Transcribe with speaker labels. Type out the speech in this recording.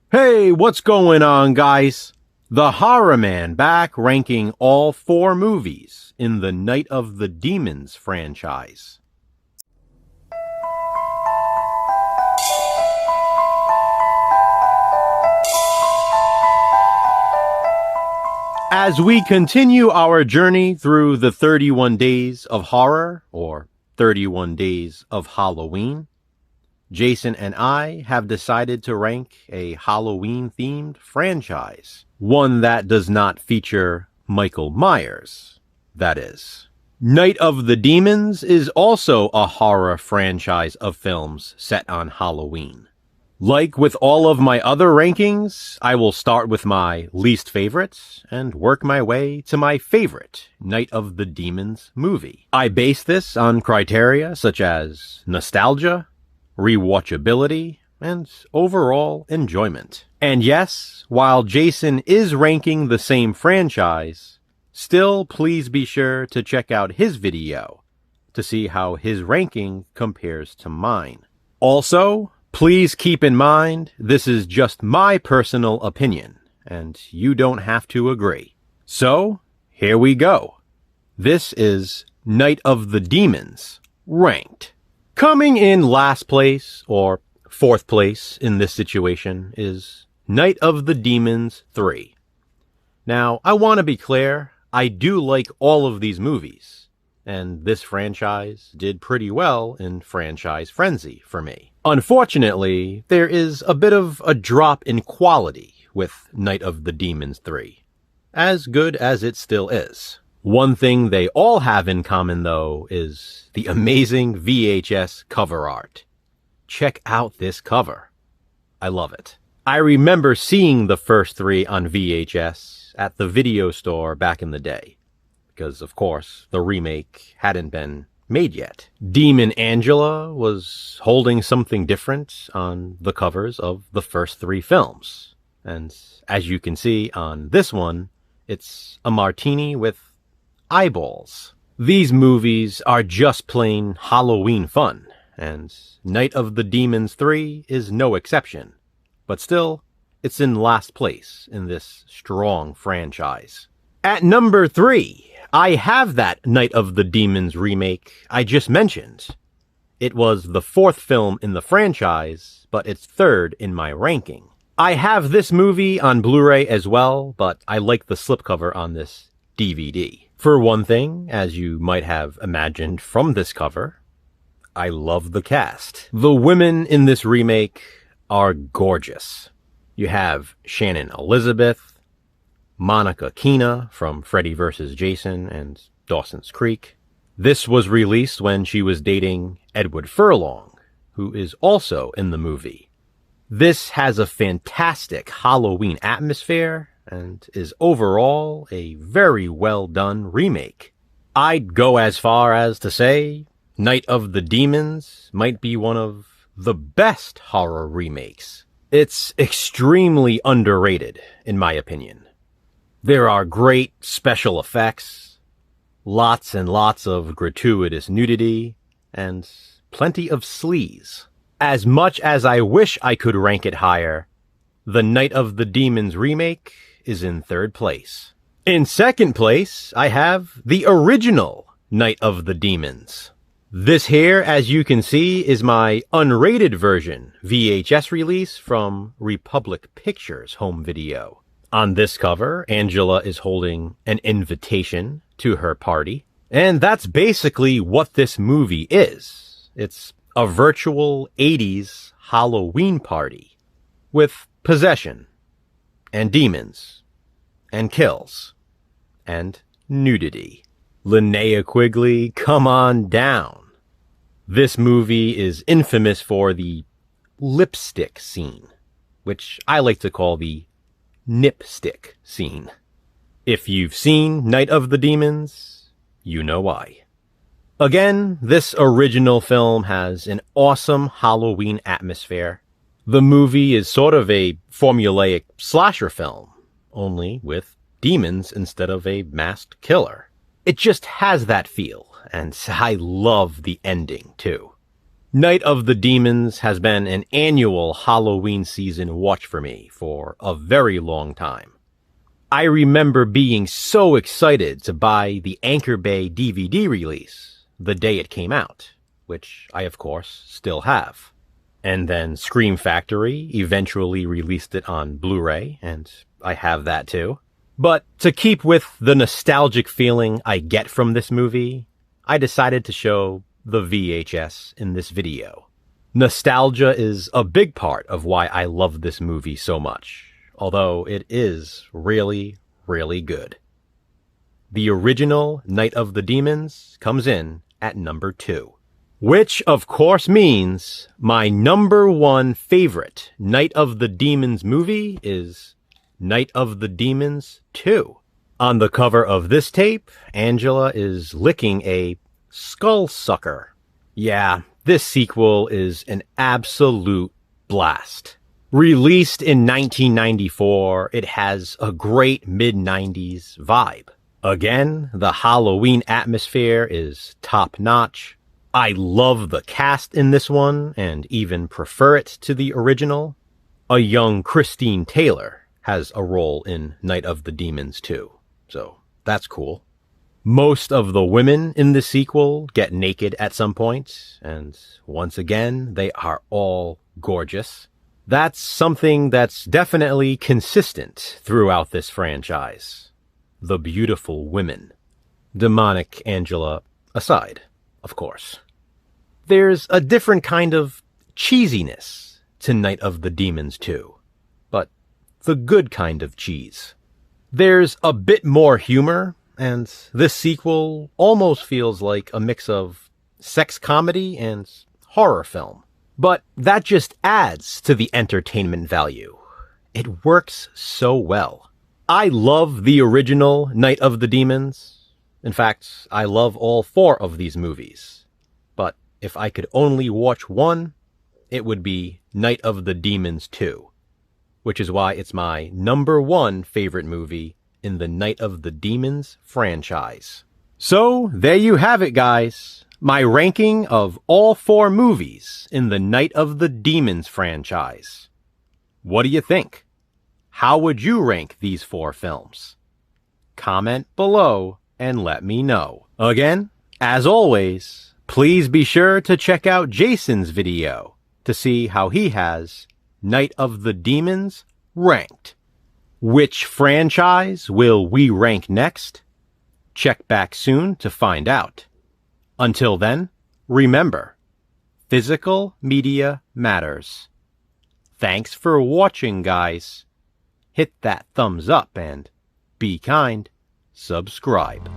Speaker 1: Hey, what's going on, guys? The Horror Man back ranking all 4 movies in the Night of the Demons franchise. As we continue our journey through the 31 Days of Horror, or 31 Days of Halloween, Jason and I have decided to rank a Halloween-themed franchise. One that does not feature Michael Myers, that is. Night of the Demons is also a horror franchise of films set on Halloween. Like with all of my other rankings, I will start with my least favorites and work my way to my favorite Night of the Demons movie. I base this on criteria such as nostalgia, rewatchability, and overall enjoyment. And yes, while Jason is ranking the same franchise, still please be sure to check out his video to see how his ranking compares to mine. Also, please keep in mind this is just my personal opinion, and you don't have to agree. So, here we go. This is Night of the Demons, ranked. Coming in last place, or 4th place in this situation, is Night of the Demons 3. Now, I want to be clear, I do like all of these movies, and this franchise did pretty well in franchise frenzy for me. Unfortunately, there is a bit of a drop in quality with Night of the Demons 3, as good as it still is. One thing they all have in common, though, is the amazing VHS cover art. Check out this cover. I love it. I remember seeing the first 3 on VHS at the video store back in the day, because, of course, the remake hadn't been made yet. Demon Angela was holding something different on the covers of the first 3 films. And as you can see on this one, it's a martini with eyeballs. These movies are just plain Halloween fun, and Night of the Demons 3 is no exception. But still, it's in last place in this strong franchise. At number 3, I have that Night of the Demons remake I just mentioned. It was the 4th film in the franchise, but it's 3rd in my ranking. I have this movie on Blu-ray as well, but I like the slipcover on this DVD. For one thing, as you might have imagined from this cover, I love the cast. The women in this remake are gorgeous. You have Shannon Elizabeth, Monica Keena from Freddy vs. Jason and Dawson's Creek. This was released when she was dating Edward Furlong, who is also in the movie. This has a fantastic Halloween atmosphere and is overall a very well done remake. I'd go as far as to say Night of the Demons might be one of the best horror remakes. It's extremely underrated, in my opinion. There are great special effects, lots and lots of gratuitous nudity, and plenty of sleaze. As much as I wish I could rank it higher, the Night of the Demons remake is in 3rd place. In 2nd place, I have the original Night of the Demons. This here, as you can see, is my unrated version VHS release from Republic Pictures home video. On this cover, Angela is holding an invitation to her party, and that's basically what this movie is. It's a virtual 80s Halloween party with possession and demons and kills and nudity. Linnea Quigley, come on down. This movie is infamous for the lipstick scene, which I like to call the nipstick scene. If you've seen Night of the Demons, you know why. Again, this original film has an awesome Halloween atmosphere. The movie is sort of a formulaic slasher film, only with demons instead of a masked killer. It just has that feel, and I love the ending, too. Night of the Demons has been an annual Halloween season watch for me for a very long time. I remember being so excited to buy the Anchor Bay DVD release the day it came out, which I of course still have. And then Scream Factory eventually released it on Blu-ray, and I have that too. But to keep with the nostalgic feeling I get from this movie, I decided to show the VHS in this video. Nostalgia is a big part of why I love this movie so much, although it is really, really good. The original Night of the Demons comes in at number 2. Which, of course, means my number 1 favorite Night of the Demons movie is Night of the Demons 2. On the cover of this tape, Angela is licking a skull sucker. Yeah, this sequel is an absolute blast. Released in 1994, it has a great mid-90s vibe. Again, the Halloween atmosphere is top-notch. I love the cast in this one, and even prefer it to the original. A young Christine Taylor has a role in Night of the Demons too, so that's cool. Most of the women in the sequel get naked at some point, and once again, they are all gorgeous. That's something that's definitely consistent throughout this franchise. The beautiful women. Demonic Angela aside, of course. There's a different kind of cheesiness to Night of the Demons too, but the good kind of cheese. There's a bit more humor, and this sequel almost feels like a mix of sex comedy and horror film. But that just adds to the entertainment value. It works so well. I love the original Night of the Demons. In fact, I love all 4 of these movies. But if I could only watch one, it would be Night of the Demons 2, which is why it's my number 1 favorite movie in the Night of the Demons franchise. So, there you have it, guys. My ranking of all 4 movies in the Night of the Demons franchise. What do you think? How would you rank these 4 films? Comment below and let me know. Again, as always, please be sure to check out Jason's video to see how he has Night of the Demons ranked. Which franchise will we rank next? Check back soon to find out. Until then, remember, physical media matters. Thanks for watching, guys. Hit that thumbs up and be kind. Subscribe.